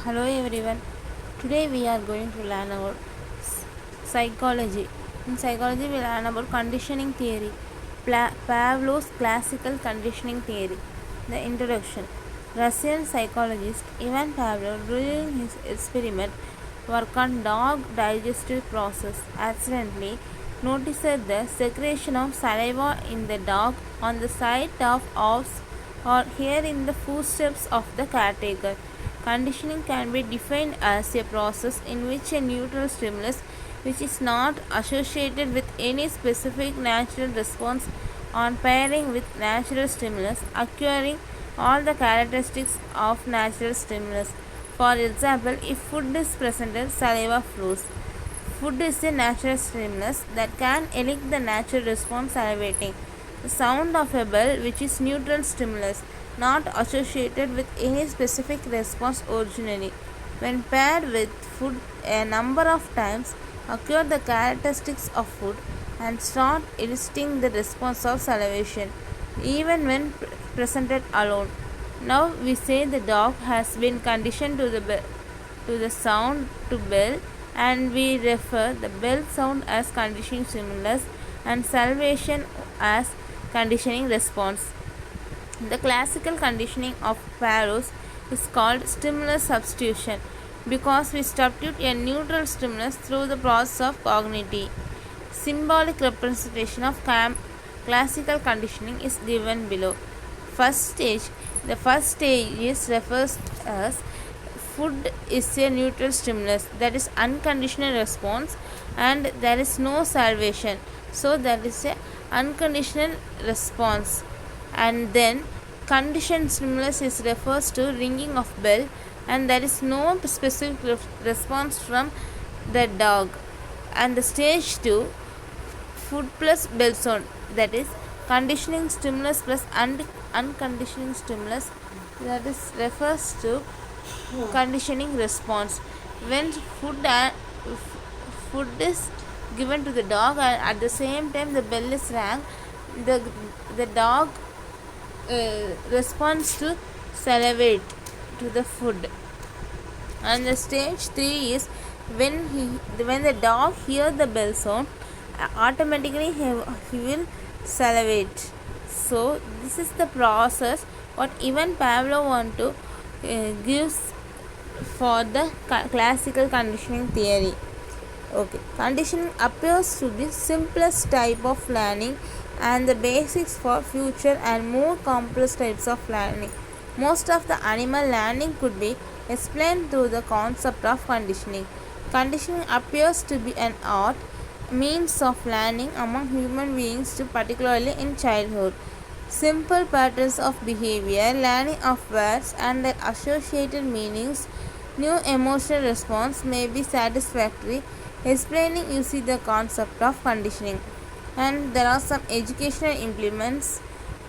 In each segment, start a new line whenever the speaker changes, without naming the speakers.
Hello everyone. Today we are going to learn about psychology. In psychology, we learn about conditioning theory, Pavlov's classical conditioning theory. The introduction. Russian psychologist Ivan Pavlov, during his experiment work on dog digestive process, accidentally noticed the secretion of saliva in the dog on the side of ours or here in the footsteps of the caretaker. Conditioning can be defined as a process in which a neutral stimulus, which is not associated with any specific natural response, on pairing with natural stimulus, acquiring all the characteristics of natural stimulus. For example, if food is presented, saliva flows. Food is a natural stimulus that can elicit the natural response salivating. The sound of a bell, which is neutral stimulus, not associated with any specific response originally, when paired with food a number of times, acquire the characteristics of food and start eliciting the response of salivation, even when presented alone. Now we say the dog has been conditioned to the sound to bell, and we refer the bell sound as conditioning stimulus and salivation as conditioning response. The classical conditioning of Pavlov is called stimulus substitution because we substitute a neutral stimulus through the process of cognitive. Symbolic representation of classical conditioning is given below. First stage. The first stage is refers as food is a neutral stimulus, that is unconditional response, and there is no salvation, so that is a unconditional response. And then conditioned stimulus is refers to ringing of bell, and there is no specific response from the dog. And the stage 2, food plus bell sound, that is conditioning stimulus plus unconditioning stimulus, that is refers to conditioning response. When food is given to the dog and at the same time the bell is rang, the dog responds to salivate to the food. And the stage 3 is when the dog hears the bell sound, automatically he will salivate. So this is the process what even Pavlov want to gives for the classical conditioning theory. Okay, conditioning appears to be simplest type of learning and the basics for future and more complex types of learning. Most of the animal learning could be explained through the concept of conditioning. Conditioning appears to be an art means of learning among human beings, too, particularly in childhood. Simple patterns of behavior, learning of words and their associated meanings, new emotional response may be satisfactory explaining using the concept of conditioning. And there are some educational implements.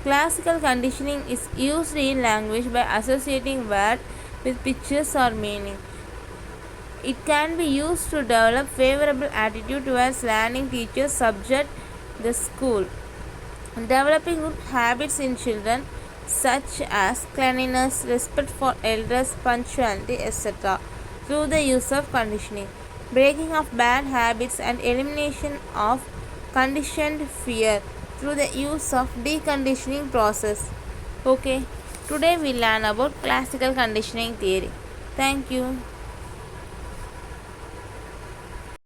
Classical conditioning is used in language by associating words with pictures or meaning. It can be used to develop favorable attitude towards learning teachers, subject, the school. Developing good habits in children such as cleanliness, respect for elders, punctuality, etc. through the use of conditioning. Breaking of bad habits and elimination of conditioned fear through the use of deconditioning process. Okay, today we learn about classical conditioning theory. Thank you.